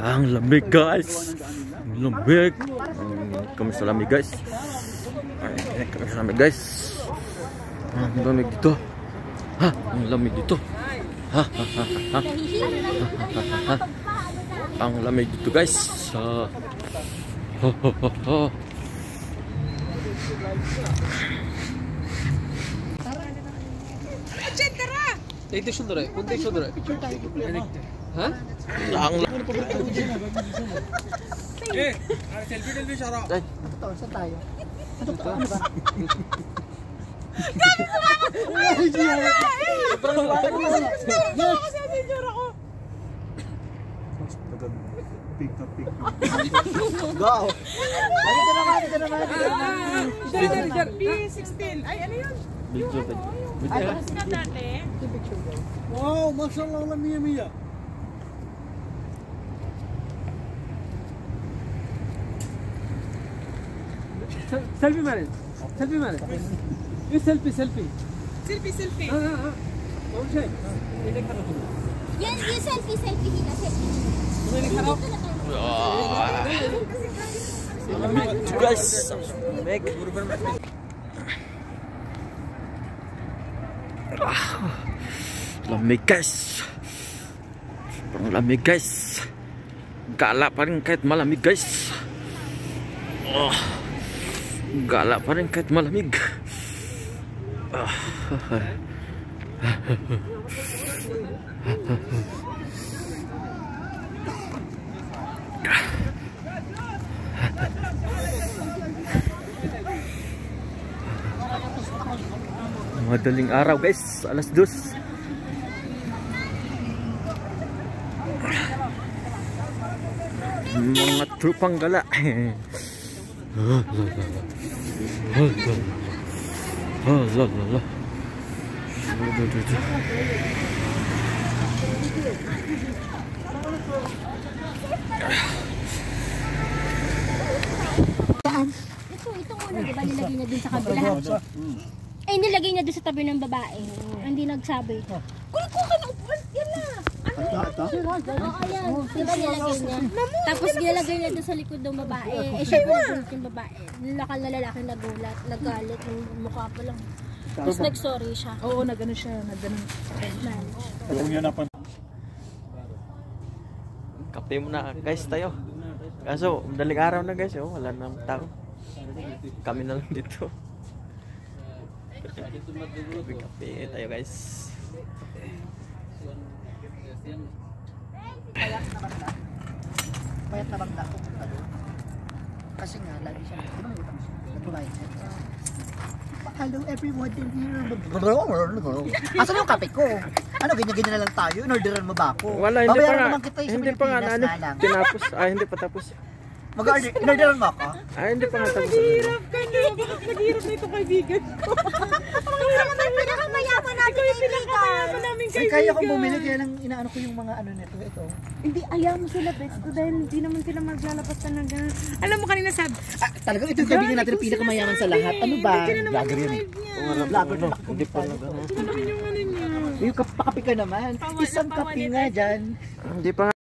Ang lamig guys. Ang lamig. Kami sa lamig guys. Ay, kami sa lamig guys. Ang lamig dito. Ha, ang lamig dito. Ha, ha, ha, ha. Ha. Ang lamig dito guys. Ho, ho, ho, ho. Take the shoulder, put the shoulder. Huh? Ang Eh, selfie del Bishara. Ito, saan tayo? Ito pa, ano ba? Go! Dito naman, dito naman, dito naman. B16. Ay, ano yun? Wow, mashallah la mia mia. Selfie man. Selfie man. You selfie. Selfie. Don't say. Yan, yung selfie hila. lamig dito guys. Lamig. Lamig guys. Sobrang lamig guys. Gala pa rin kahit malamig guys. Gala pa rin kahit malamig. Madaling araw guys, alas 2. Mga trupang gala. Ito muna, diba nilagay niya dun sa kabila? Ay, nilagay niya dun sa tabi ng babae. Hindi nagsabi. Kunin ko ka na upuan. Yan na. Ano? Oo, yan. Diba nilagay niya? Tapos nilagay niya dun sa likod ng babae. Eh, syempre nagulat yung babae. Nilakal na lalaki nagulat. Nagalit. Yung mukha pa lang. Tapos nag-sorry siya. Oo, nagano siya. Nagano. Kape muna guys tayo. Kaso, madaling araw na guys. Wala nang tao. Kami na lang dito. Kape tayo guys. Payat na bang dako? Kasi nga, lagi siya. Di ba may utang siya? Nag-provide siya. Hello everyone, asan yung kape ko? Ano, ganyan-ganyan na lang tayo? In-orderan mo ba ako? Wala, hindi pa nga. Hindi pa nga, tinapos. Hindi pa tapos. Mag-order, in-orderan mo ako? Hindi pa nga tapos. Naghihirap ka na. Bakit naghihirap na itong kaibigan ko? Pinakamayaman natin Ikaw yung pinakamayaman namin Ay, kaibigan. kaya akong bumili, kaya lang inaano ko yung mga ano nito, ito. Hindi, ayaw mo sila, best ko, dahil hindi naman sila maglalabas na ng gano'n. Alam mo kanina sabi, Talagang ito yung kaibigan natin ang pinakamayaman sa lahat. Ano ba? Vlogger yan. Hindi pa na gano'n. ano naman yung ano niya. Yung kapakapi ka naman. Isang kape nga dyan. Hindi pa nga.